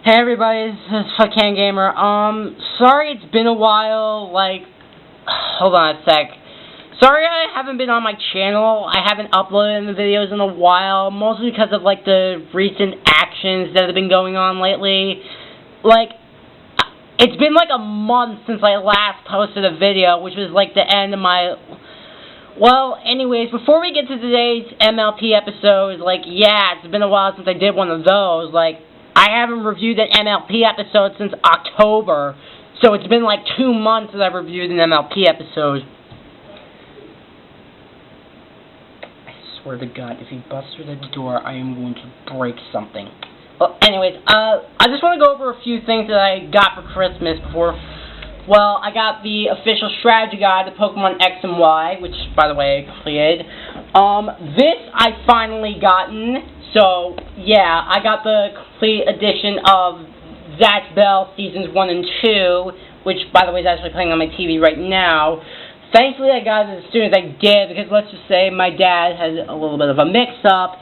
Hey everybody, this is Fucking Gamer. Sorry it's been a while, hold on a sec. Sorry I haven't been on my channel. I haven't uploaded the videos in a while, mostly because of, the recent actions that have been going on lately. It's been, a month since I last posted a video, which was, the end of my... Well, anyways, before we get to today's MLP episode, it's been a while since I did one of those, I haven't reviewed an MLP episode since October, so it's been 2 months since I've reviewed an MLP episode. I swear to God, if he busts through the door, I am going to break something. Well, anyways, I just want to go over a few things that I got for Christmas before... Well, I got the official strategy guide to Pokemon X and Y, which, by the way, I completed. This I finally gotten. So, yeah, I got the complete edition of Zatch Bell Seasons 1 and 2, which, by the way, is actually playing on my TV right now. Thankfully, I got it as soon as I did, because let's just say my dad has a little bit of a mix-up.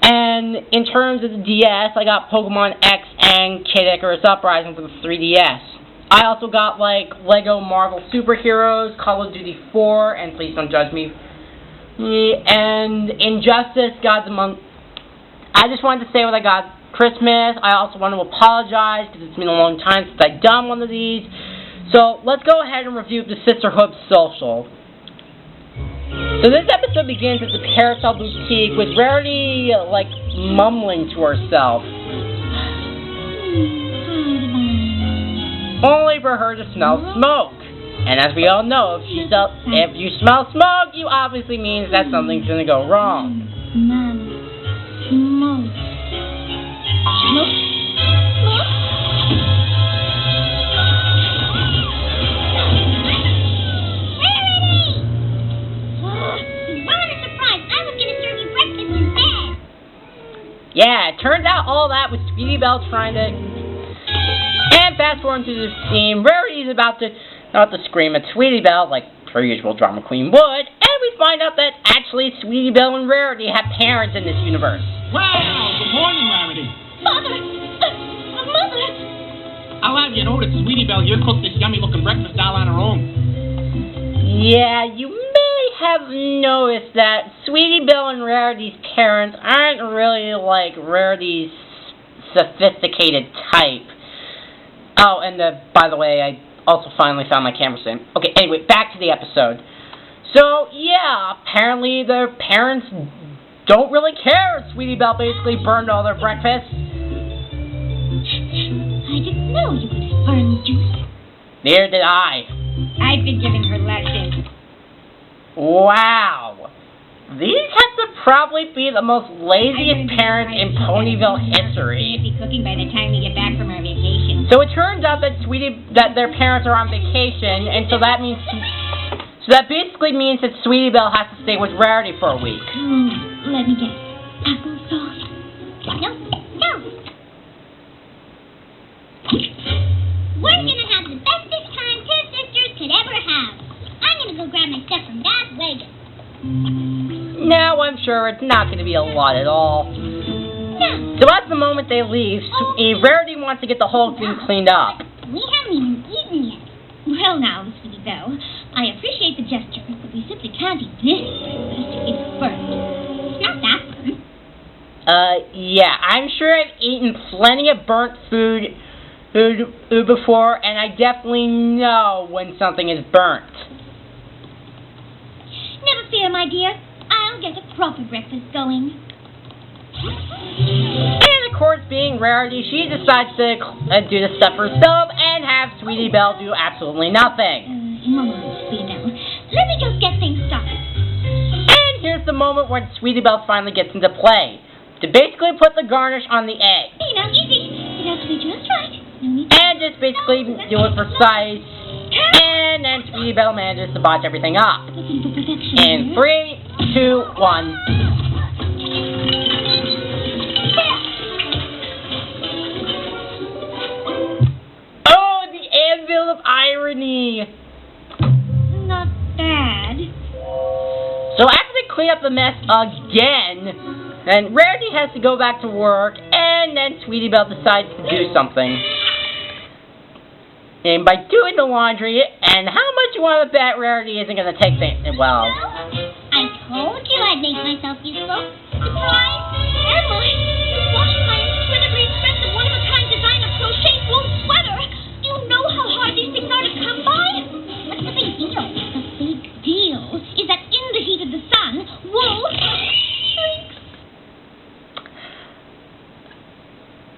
And in terms of the DS, I got Pokemon X and Kid Icarus Uprising for the 3DS. I also got, Lego Marvel Superheroes, Call of Duty 4, and please don't judge me. And Injustice, Gods Among... I just wanted to say what I got Christmas. I also want to apologize because it's been a long time since I've done one of these. So let's go ahead and review the Sisterhoove social. So this episode begins at the Carousel Boutique with Rarity, mumbling to herself. Only for her to smell smoke. And as we all know, if you smell smoke, you obviously means that something's going to go wrong. Smoke. Smoke? Smoke? Rarity! What a surprise! I was going to serve you breakfast in bed. Yeah, it turns out all that was Sweetie Belle trying to... And fast forward to the scene, Rarity's about to scream at Sweetie Belle, like her usual drama queen would, and we find out that actually Sweetie Belle and Rarity have parents in this universe. Wow, good morning, Rarity. Father! Mother! I'll have you know that Sweetie Belle here cooked this yummy-looking breakfast all on her own. Yeah, you may have noticed that Sweetie Belle and Rarity's parents aren't really Rarity's sophisticated type. Oh, and by the way, I also finally found my camera stand. Okay, anyway, back to the episode. So, yeah, apparently their parents don't really care. Sweetie Belle basically burned all their breakfast. I didn't know you would burn juice. Neither did I. I've been giving her lessons. Wow. These have to probably be the most laziest parents in Ponyville history. Be cooking by the time we get back from our vacation. So it turns out that their parents are on vacation, and so that basically means that Sweetie Belle has to stay with Rarity for a week. Let me guess. Applesauce? No. We're gonna have the bestest time two sisters could ever have. I'm gonna go grab my stuff from Dad's wagon. No, I'm sure it's not going to be a lot at all. No. So at the moment they leave, Rarity wants to get the whole thing cleaned up. We haven't even eaten yet. Well now, Sweetie Belle, I appreciate the gesture, but we simply can't eat this breakfast. It's burnt. It's not that burnt. Yeah, I'm sure I've eaten plenty of burnt food before, and I definitely know when something is burnt. Never fear, my dear. I'll get a proper breakfast going. And of course, being Rarity, she decides to do the stuff herself and have Sweetie Belle do absolutely nothing. Sweetie Belle, let me just get things started. And here's the moment when Sweetie Belle finally gets into play. To basically put the garnish on the egg. Easy. It has to be just right. And just basically do it precise. And then Sweetie Belle manages to botch everything up. In 3, 2, 1. Oh, the anvil of irony! Not bad. So after they clean up the mess again, Then Rarity has to go back to work, and then Sweetie Belle decides to do something. And by doing the laundry, and how much you want to bet Rarity isn't going to take things, well... I told you I'd make myself useful. Surprise! Emma! Washing my incredibly expensive one-of-a-kind designer crochet wool sweater! Do you know how hard these things are to come by? What's the big deal? The big deal is that in the heat of the sun, wool shrinks.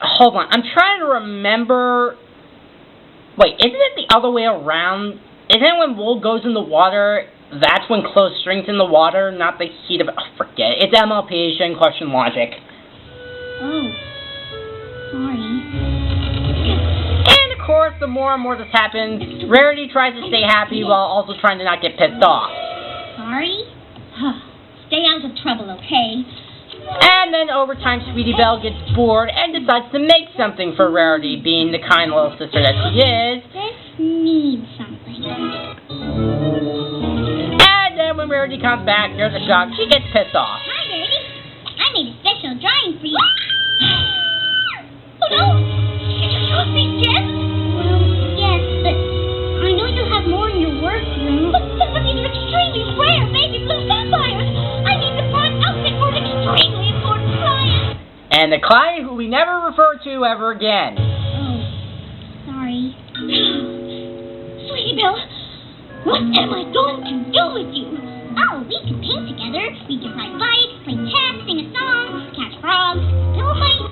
Hold on, I'm trying to remember... Wait, isn't it the other way around? Isn't it when wool goes in the water, that's when clothes shrink in the water, not the heat of it? Oh, forget it. It's MLP, shouldn't question logic. Oh. Sorry. And of course, the more and more this happens, Rarity tries to stay happy while also trying to not get pissed off. Sorry? Stay out of trouble, okay? And then over time, Sweetie Belle gets bored and decides to make something for Rarity, being the kind little sister that she is. This needs something. And then when Rarity comes back, there's a shock. She gets pissed off. Hi, Rarity. I made a special drawing for you. Oh no! Did you use these gems? Well, yes, but I know you have more in your workroom. But these are extremely rare baby blue sapphires. I need them for an outfit for an extremely important client. And the client who we never refer to ever again. Oh, sorry. Sweetie Belle, what am I going to do with you? Oh, we can paint together. We can ride bikes, play tag, sing a song, catch frogs, pillow fight.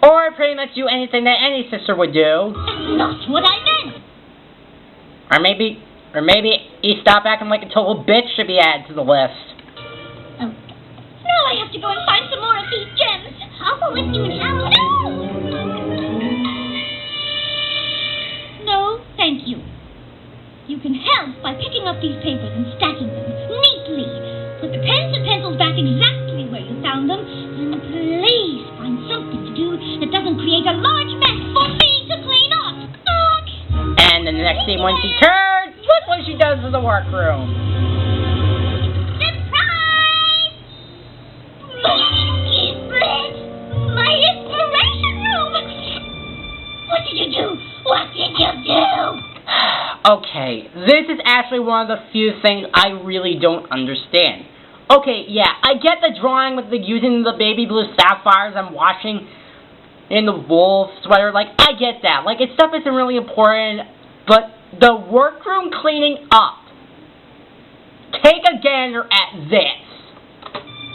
Or pretty much do anything that any sister would do. That's not what I meant. Or maybe you stop acting like a total bitch should be added to the list. Oh, now I have to go and find some more of these gems. I'll go with you and help. No, thank you. You can help by picking up these papers and stacking them neatly. Put the pens and pencils back exactly where you found them. And please find something to do that doesn't create a large mess for me to clean up. And the next scene when she turns, look what she does in the workroom. Surprise! My inspiration room! What did you do? What did you do? Okay, this is actually one of the few things I really don't understand. Okay, yeah, I get the drawing with the using the baby blue sapphires and washing in the wool sweater. Like, I get that. Like, it's stuff isn't really important, but the workroom cleaning up. Take a gander at this.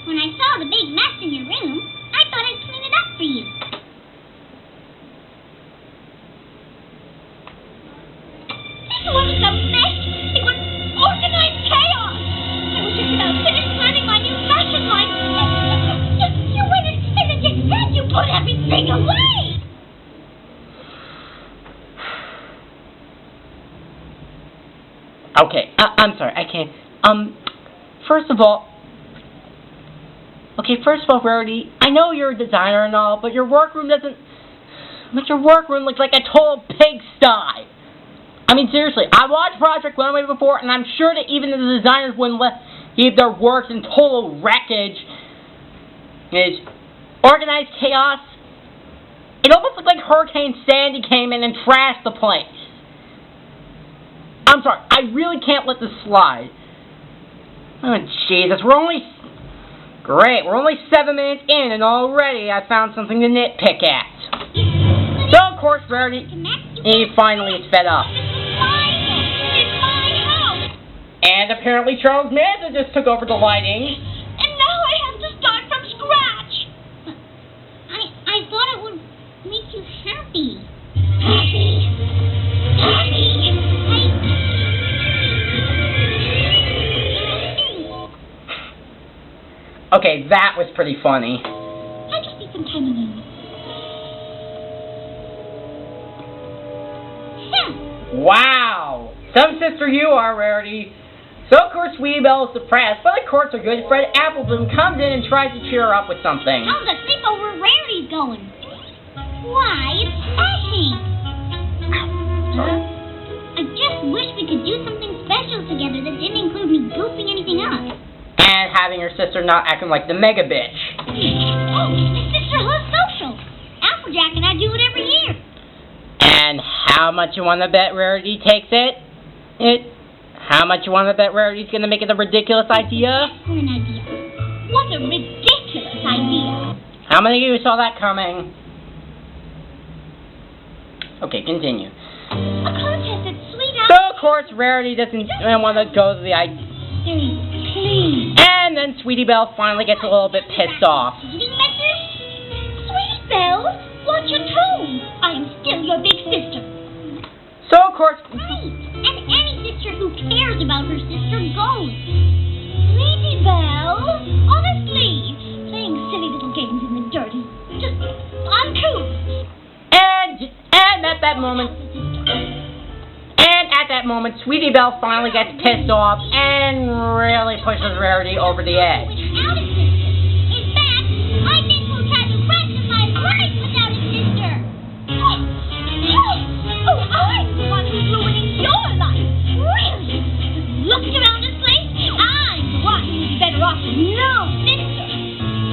When I saw the big mess in your room, I thought I'd clean it up for you. This wasn't a mess. It was organized chaos. I was just about finished planning my new fashion line. You went and you put everything away. Okay, I'm sorry, I can't. First of all, Rarity, I know you're a designer and all, but your workroom doesn't. But your workroom looks like a total pigsty. I mean, seriously, I watched Project Runway before, and I'm sure that even the designers wouldn't leave their works in total wreckage. It's organized chaos. It almost looked like Hurricane Sandy came in and trashed the place. I'm sorry, I really can't let this slide. Oh, Jesus, we're only 7 minutes in, and already I found something to nitpick at. So, of course, Rarity, he finally is fed up. And apparently Charles Manson just took over the lighting. And now I have to start from scratch. I thought it would make you happy. Happy. Okay, that was pretty funny. I just need some time alone. Wow! Some sister you are, Rarity. So, of course, Sweetie Belle is depressed, but of course her good friend Applebloom comes in and tries to cheer her up with something. How's the sleepover Rarity's going? Why, it's smashing! Sorry? I just wish we could do something special together that didn't include me goofing anything up. And having her sister not acting like the mega bitch. Oh, the Sisterhoove social. Applejack and I do it every year. And how much you want to bet Rarity takes it? How much you want to bet Rarity's going to make it a ridiculous idea? Excellent idea. What a ridiculous idea. How many of you saw that coming? Okay, continue. A contest at Sweet So, Apple. of course, Rarity doesn't want to go to the idea. Please. And then Sweetie Belle finally gets a little bit pissed off. Eating message? Sweetie Belle, watch your tone. I am still your big sister. So, of course... Right. And any sister who cares about her sister goes. Sweetie Belle, honestly, playing silly little games in the dirt is just uncouth. And at that moment, Sweetie Belle finally gets pissed off and really pushes Rarity over the edge. Without a sister. In fact, I think we'll try the rest of my life without a sister. Oh, I'm the one who's ruining your life. Really? Looking around this place, I'm the one who's better off with no sister.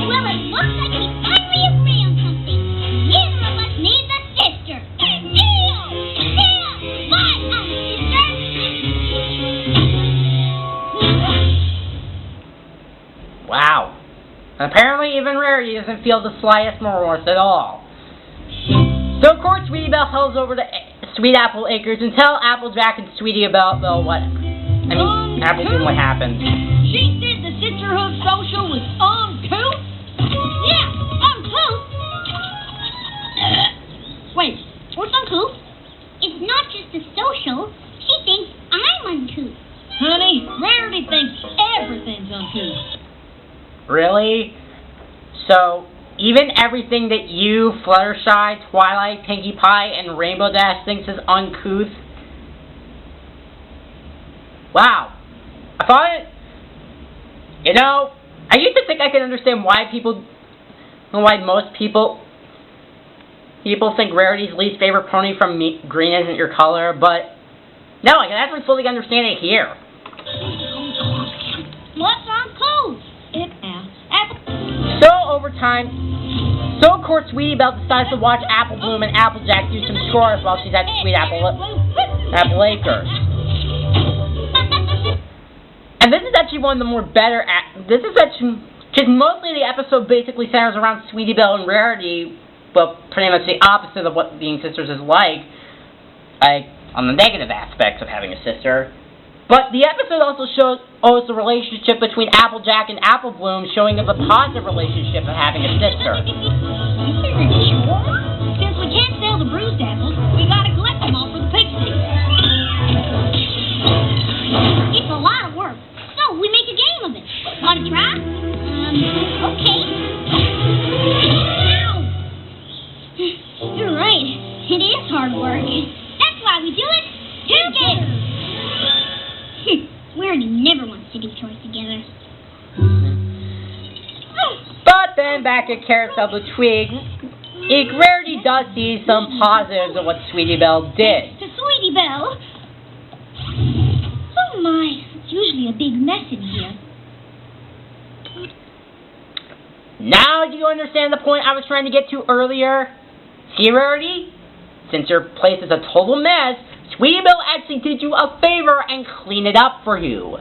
Well, it looks like we finally agree on something. Neither of us needs a sister. Deal! But a sister. Wow. Apparently even Rarity doesn't feel the slightest remorse at all. So of course Sweetie Belle heads over to Sweet Apple Acres and tell Applejack and Sweetie Belle what Applejack what happened. She said the Sisterhoove social was uncouth? Yeah, uncouth. Wait, what's uncouth? It's not just a social. She thinks I'm uncouth. Honey, Rarity thinks everything's uncouth. Really? So, even everything that you, Fluttershy, Twilight, Pinkie Pie, and Rainbow Dash thinks is uncouth? Wow. I thought I used to think I could understand why most people think Rarity's least favorite pony from green isn't your color, but no, I can actually fully understand it here. What's uncouth? So of course Sweetie Belle decides to watch Apple Bloom and Applejack do some chores while she's at Sweet Apple Acres. And this is actually one of the more better. This is actually because mostly the episode basically centers around Sweetie Belle and Rarity, well, pretty much the opposite of what being sisters is like on the negative aspects of having a sister. But the episode also shows the relationship between Applejack and Apple Bloom, showing the positive relationship of having a sister. Since we can't sell the bruised apples, we gotta collect them all for the picnic. It's a lot of work, so we make a game of it. Wanna try? Okay. Ow! You're right. It is hard work. That's why we do it together. Rarity never wants to do chores together. But then back at Carousel the Twig, Rarity does see some positives of what Sweetie Belle did. To Sweetie Belle. Oh my, it's usually a big mess in here. Now do you understand the point I was trying to get to earlier? See, Rarity? Since your place is a total mess, Sweetie Belle actually did you a favor and cleaned it up for you.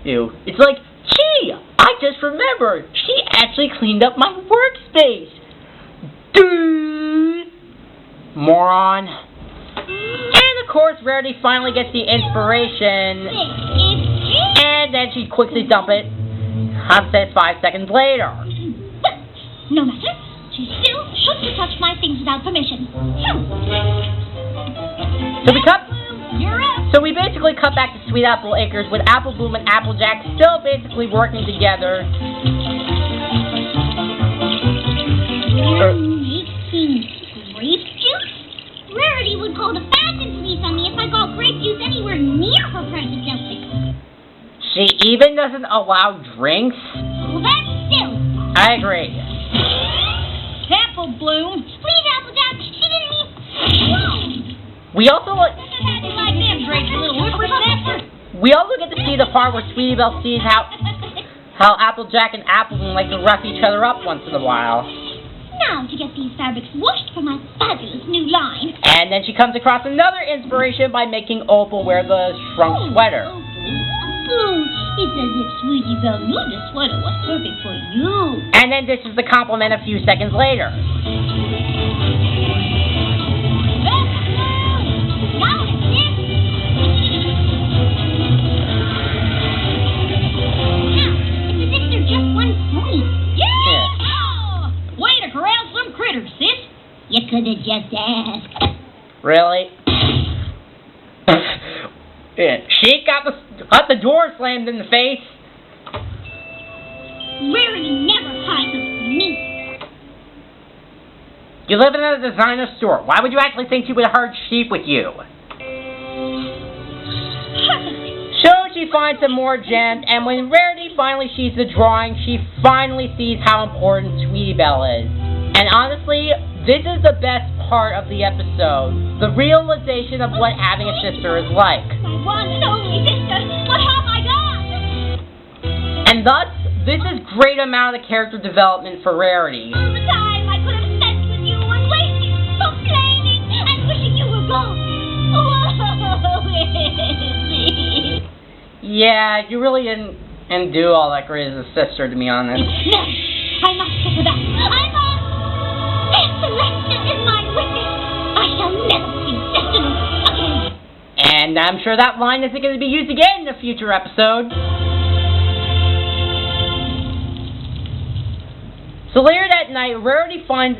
It's like, gee, I just remembered. She actually cleaned up my workspace. Dude. Moron. And of course, Rarity finally gets the inspiration. And then she quickly dumps it. Says 5 seconds later. No matter. She still shouldn't touch my things without permission. So we basically cut back to Sweet Apple Acres with Apple Bloom and Applejack still basically working together. Making grape juice? Rarity would call the fashion police on me if I got grape juice anywhere near her precious outfit. She even doesn't allow drinks? Well, that's silly. I agree. Apple Bloom. Please, Applejack, she didn't mean... Whoa! We also Like them drinks, little whippersnapper. get to see the part where Sweetie Belle sees how how Applejack and Appleton like to rough each other up once in a while. Now to get these fabrics washed for my fabulous new line. And then she comes across another inspiration by making Opal wear the shrunk sweater. Oh, it's as if Sweetie Belle knew the sweater was perfect for you. And then this is the compliment a few seconds later. You could have just asked. Really? She got the door slammed in the face. Rarity never hides us from me. You live in a designer store. Why would you actually think she would herd sheep with you? So she finds some more gems, and when Rarity finally sees the drawing, she finally sees how important Sweetie Belle is. And honestly, this is the best part of the episode. The realization of what having a sister is like. My one and only sister. What have I done? And thus, this is great amount of character development for Rarity. All the time I could have spent with you and wasted complaining and wishing you were gone. Yeah, you really didn't do all that great as a sister, to be honest. No, I must get her back. I must. Celestia is my witness. I shall never see Sisterhoove again. And I'm sure that line isn't going to be used again in a future episode. So later that night, Rarity finds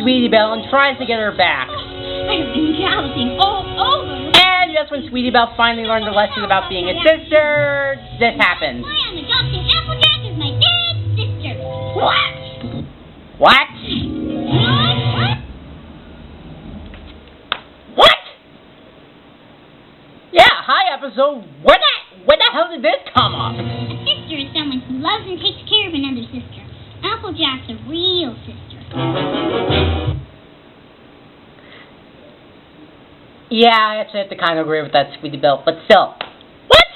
Sweetie Belle and tries to get her back. I've been counting all over. And just when Sweetie Belle finally learned a lesson about being a sister, this happens. I am adopting Applejack as my dead sister. What? What? What? Yeah, hi episode. Where the hell did this come up? A sister is someone who loves and takes care of another sister. Applejack's a real sister. Yeah, I actually have to kind of agree with that, Sweetie Belle, but still. What?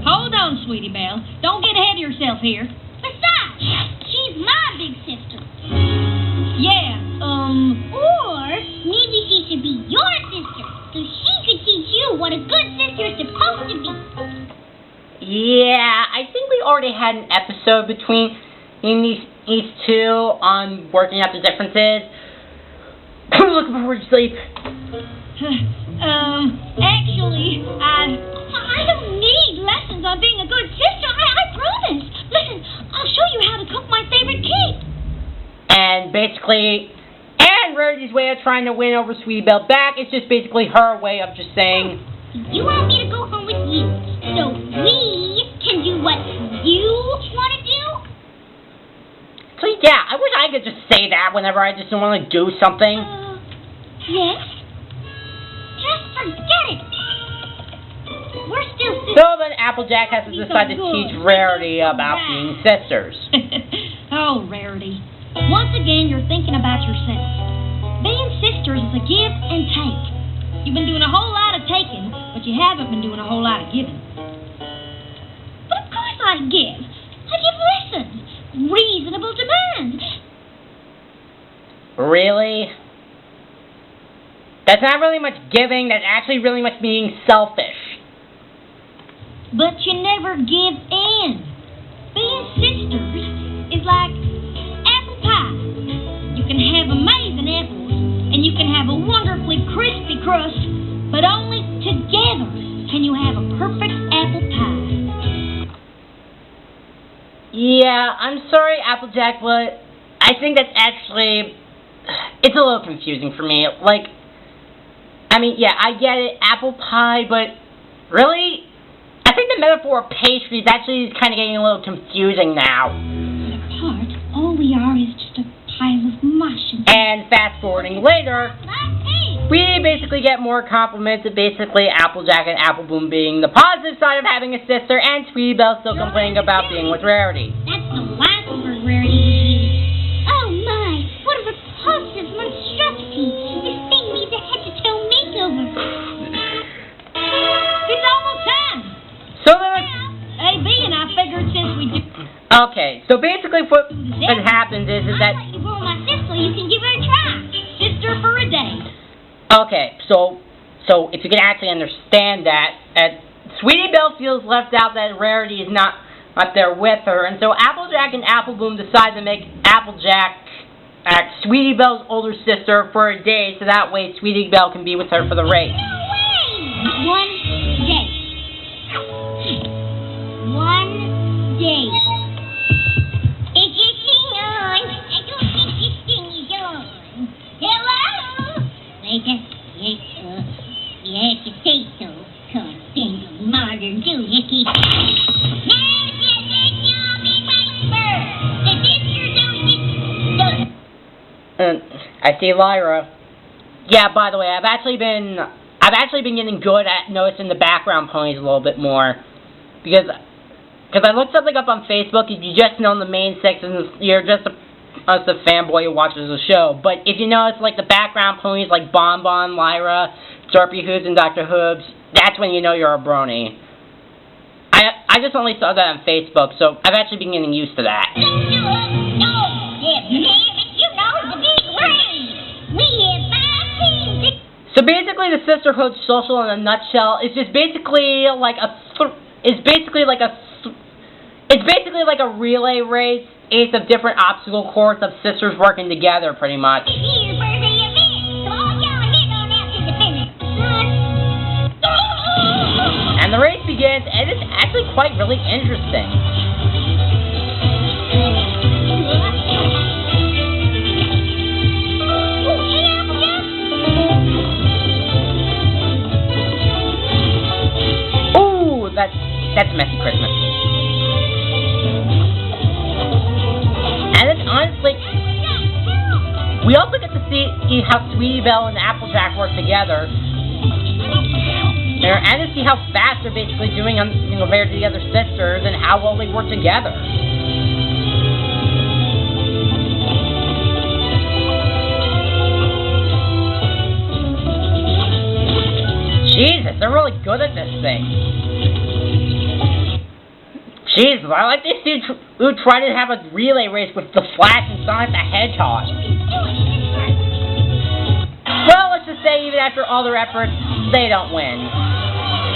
Hold on, Sweetie Belle. Don't get ahead of yourself here. Besides, she's my big sister. Yeah, Or maybe she should be your sister, so she could teach you what a good sister's supposed to be. Yeah, I think we already had an episode between these two on working out the differences. Look before you sleep. Actually, I don't need lessons on being a good sister. I promise. Listen, I'll show you how to cook my favorite cake. And basically, Rarity's way of trying to win over Sweetie Belle back is just basically her way of just saying, You want me to go home with you, so we can do what you want to do? so yeah, I wish I could just say that whenever I just don't want to do something. Yes? Just forget it. We're still sisters. So then Applejack has to decide to teach Rarity about being sisters. oh, Rarity. Once again, you're thinking about yourself. Being sisters is a give and take. You've been doing a whole lot of taking, but you haven't been doing a whole lot of giving. But of course I give. I give lessons. Reasonable demand. Really? That's not really much giving, that's actually really much being selfish. But you never give in. Being sisters is like apple pie. You can have amazing apples, and you can have a wonderfully crispy crust, but only together can you have a perfect apple pie. Yeah, I'm sorry, Applejack, but I think that's actually, it's a little confusing for me. Like, I mean, yeah, I get it, apple pie, but really? I think the metaphor of pastry is actually kind of getting a little confusing now. Apart, all we are is just a pile of mush. And fast forwarding later, we basically get more compliments of basically Applejack and Appleboom being the positive side of having a sister, and Sweetie Belle still complaining about being with Rarity. That's the last word Rarity would use. Oh my, what a repulsive monstrosity. This thing needs a head-to-toe makeover. It's almost time. So then, AB and I figured Okay, so basically what happens is I that... let you borrow my sister so you can give her a try. Sister for a day. Okay, so if you can actually understand that, Sweetie Belle feels left out that Rarity is not up there with her, and so Applejack and Apple Bloom decide to make Applejack Sweetie Belle's older sister for a day, so that way Sweetie Belle can be with her for the race. No way! One day. One day. Is this thing on? I don't think this thing is on. Hello? Wait a minute. You have to say so. Cause things are modern too, Hickey. I see Lyra. Yeah, by the way, I've actually been getting good at noticing the background ponies a little bit more, because I looked something up on Facebook. If you just know the main sections, you're just a fanboy who watches the show. But if you notice, like, the background ponies like Bon Bon, Lyra, Dorothy Hooves, and Dr. Hooves, that's when you know you're a brony. I just only saw that on Facebook, so I've actually been getting used to that. So basically, the Sisterhood social in a nutshell is just basically like a relay race. It's of different obstacle course of sisters working together, pretty much. And the race begins, and it's actually quite really interesting. Ooh, that's Messy Christmas. And it's honestly, we also get to see how Sweetie Belle and Applejack work together. And to see how fast they're basically doing compared to the other sisters, and how well they work together. Jesus, they're really good at this thing. Jesus, I like this dude who tried to have a relay race with the Flash and Sonic the Hedgehog. Well, let's just say even after all their efforts, they don't win.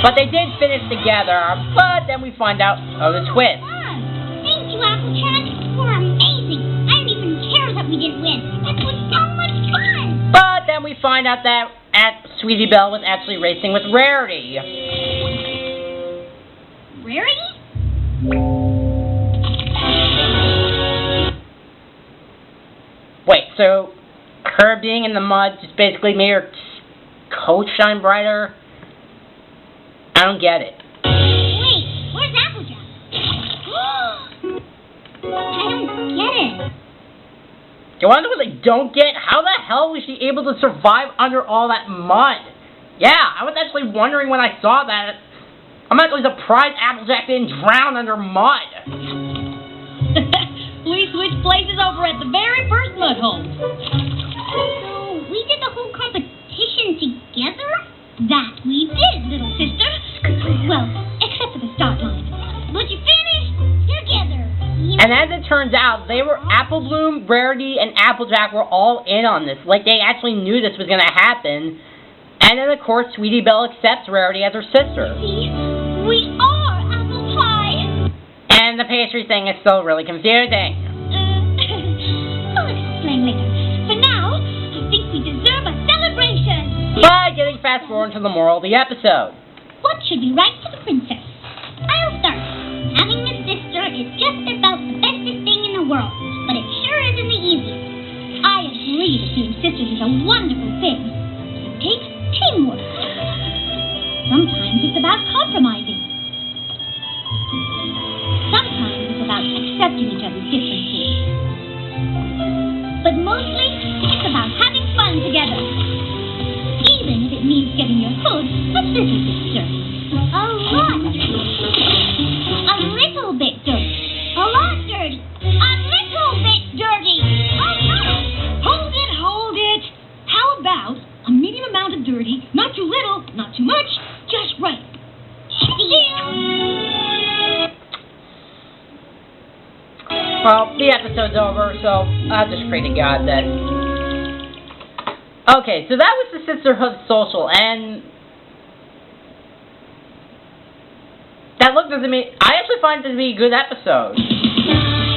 But they did finish together, but then we find out the twist. Thank you, Applejack. You were amazing. I didn't even care that we didn't win. This was so much fun. But then we find out that Sweetie Belle was actually racing with Rarity. Rarity? Wait, so her being in the mud just basically made her coat shine brighter? I don't get it. Wait, where's Applejack? I don't get it. You want to know what I don't get? How the hell was she able to survive under all that mud? Yeah, I was actually wondering when I saw that. I'm actually surprised Applejack didn't drown under mud. We switched places over at the very first mud hole. So, we did the whole competition together? That we did, little sister. Well, except for the start line. But you finished together. And as it turns out, Apple Bloom, Rarity, and Applejack were all in on this. Like, they actually knew this was going to happen. And then, of course, Sweetie Belle accepts Rarity as her sister. See, we are apple pie. And the pastry thing is still really confusing. I'll explain later. For now, I think we deserve a celebration. By getting fast forward to the moral of the episode. What should be right for the princess? I'll start. Having a sister is just about the bestest thing in the world, but it sure isn't the easiest. I agree that being sisters is a wonderful thing. It takes teamwork. Sometimes it's about compromising. Sometimes it's about accepting each other's differences. But mostly, it's about having fun together. Even if it means getting your hood a little bit dirty. A lot dirty. A little bit dirty. A lot dirty. A little bit dirty. Oh no! Hold it! How about a medium amount of dirty, not too little, not too much, just right. Well, the episode's over, so I'll just pray to God then. Okay, so that was the Sisterhoove social, and that looked to me, I actually find it to be a good episode.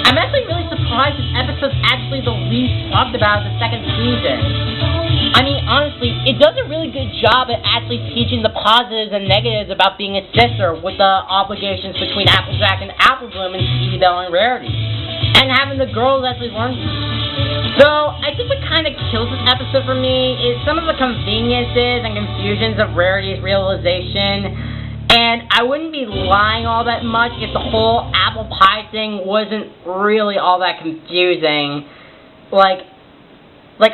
I'm actually really surprised this episode's actually the least talked about in the second season. I mean, honestly, it does a really good job at actually teaching the positives and negatives about being a sister with the obligations between Applejack and Applebloom and Sweetie Belle and Rarity. And having the girls actually learn. So, I think what kind of kills this episode for me is some of the conveniences and confusions of Rarity's realization. And I wouldn't be lying all that much if the whole apple pie thing wasn't really all that confusing. Like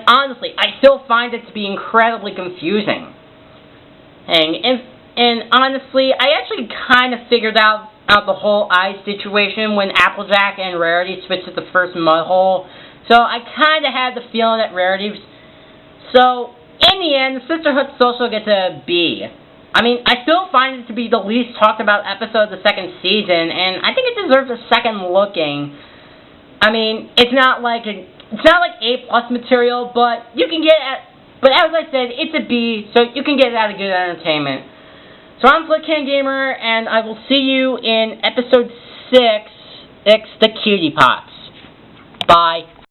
honestly, I still find it to be incredibly confusing. And honestly, I actually kind of figured out the whole ice situation when Applejack and Rarity switched to the first mud hole. So I kind of had the feeling that Rarity. So in the end, the Sisterhoove social gets a B. I mean, I still find it to be the least talked about episode of the second season, and I think it deserves a second looking. I mean, it's not like A+ material, but you can get it. But as I said, it's a B, so you can get it out of good entertainment. So I'm Flickcan Gamer, and I will see you in episode 6, the Cutie Pots. Bye.